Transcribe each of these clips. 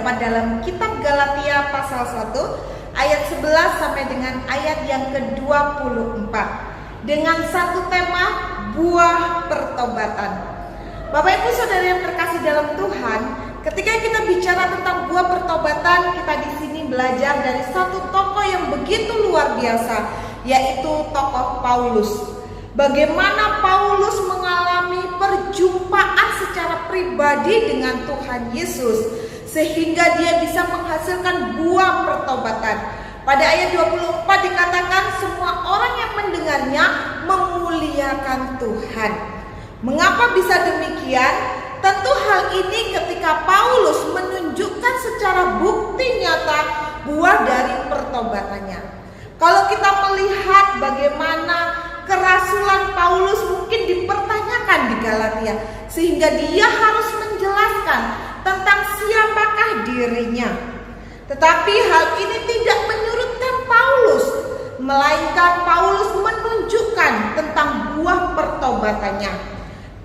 terdapat dalam kitab Galatia pasal 1 ayat 11 sampai dengan ayat yang ke-24 dengan satu tema buah pertobatan. Bapak Ibu Saudara yang terkasih dalam Tuhan, ketika kita bicara tentang buah pertobatan, kita di sini belajar dari satu tokoh yang begitu luar biasa, yaitu tokoh Paulus. Bagaimana Paulus mengalami perjumpaan secara pribadi dengan Tuhan Yesus sehingga dia bisa menghasilkan buah pertobatan. Pada ayat 24 dikatakan semua orang yang mendengarnya memuliakan Tuhan. Mengapa bisa demikian? Tentu hal ini ketika Paulus menunjukkan secara bukti nyata buah dari pertobatannya. Kalau kita melihat bagaimana kerasulan Paulus mungkin dipertanyakan di Galatia, sehingga dia harus menjelaskan tentang siapakah dirinya. Tetapi hal ini tidak menyurutkan Paulus, melainkan Paulus menunjukkan tentang buah pertobatannya.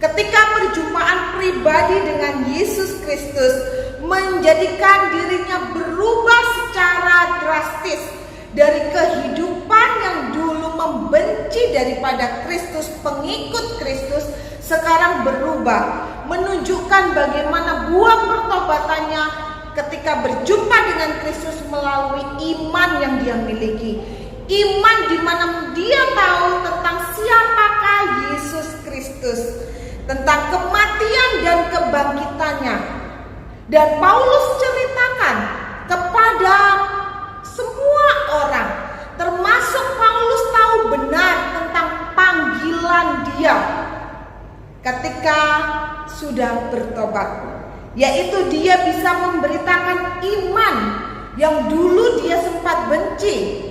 Ketika perjumpaan pribadi dengan Yesus Kristus menjadikan dirinya berubah secara drastis dari kehidupan yang dulu membenci daripada Kristus, pengikut Kristus, sekarang berubah, menunjukkan bagaimana buah pertobatannya ketika berjumpa dengan Kristus melalui iman yang dia miliki. Iman di mana dia tahu tentang siapakah Yesus Kristus, tentang kematian dan kebangkitannya. Dan Paulus ceritakan kepada semua orang, termasuk Paulus tahu benar tentang panggilan dia ketika sudah bertobat, yaitu dia bisa memberitakan iman yang dulu dia sempat benci,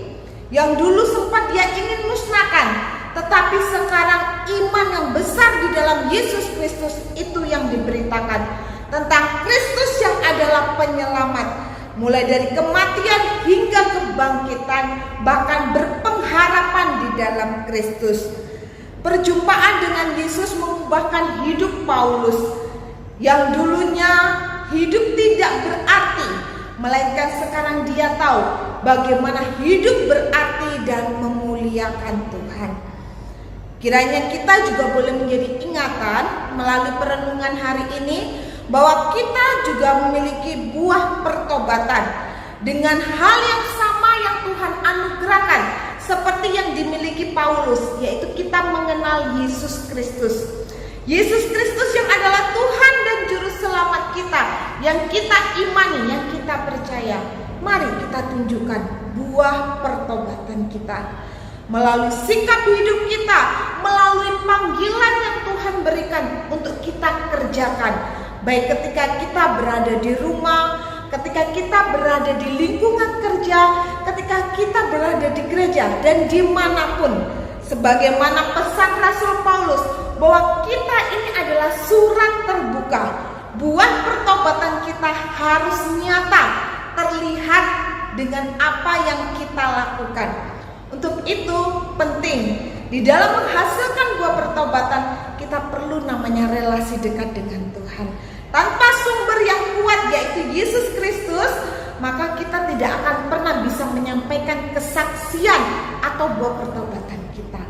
yang dulu sempat dia ingin musnahkan, tetapi sekarang iman yang besar di dalam Yesus Kristus itu yang diberitakan tentang Kristus yang adalah penyelamat, mulai dari kematian hingga kebangkitan, bahkan berpengharapan di dalam Kristus. Perjumpaan dengan Yesus mengubahkan hidup Paulus yang dulunya hidup tidak berarti, melainkan sekarang dia tahu bagaimana hidup berarti dan memuliakan Tuhan. Kiranya kita juga boleh menjadi ingatan melalui perenungan hari ini bahwa kita juga memiliki buah pertobatan dengan hal yang sama yang Tuhan anugerahkan seperti yang dimiliki Paulus, yaitu kita mengenal Yesus Kristus. Yesus Kristus yang adalah Tuhan dan Juru Selamat kita, yang kita imani, yang kita percaya. Mari kita tunjukkan buah pertobatan kita melalui sikap hidup kita, melalui panggilan yang Tuhan berikan untuk kita kerjakan, baik ketika kita berada di rumah, ketika kita berada di lingkungan kerja, ketika kita berada di gereja, dan dimanapun. Sebagaimana pesan Rasul Paulus bahwa kita ini adalah surat terbuka. Buah pertobatan kita harus nyata, terlihat dengan apa yang kita lakukan. Untuk itu penting, di dalam menghasilkan buah pertobatan kita perlu namanya relasi dekat dengan Tuhan. Tanpa sumber yang kuat yaitu Yesus Kristus, maka kita tidak akan pernah bisa menyampaikan kesaksian atau buah pertobatan kita.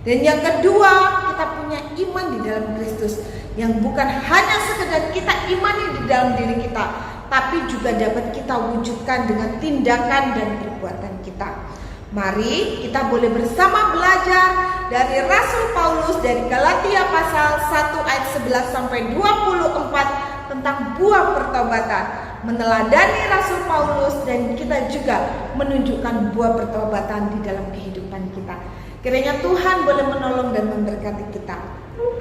Dan yang kedua, kita punya iman di dalam Kristus yang bukan hanya sekedar kita imani di dalam diri kita, tapi juga dapat kita wujudkan dengan tindakan dan perbuatan kita. Mari kita boleh bersama belajar dari Rasul Paulus dari Galatia pasal 1 ayat 11 sampai 24 tentang buah pertobatan, meneladani Rasul Paulus, dan kita juga menunjukkan buah pertobatan di dalam kehidupan kita. Kiranya Tuhan boleh menolong dan memberkati kita.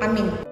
Amin.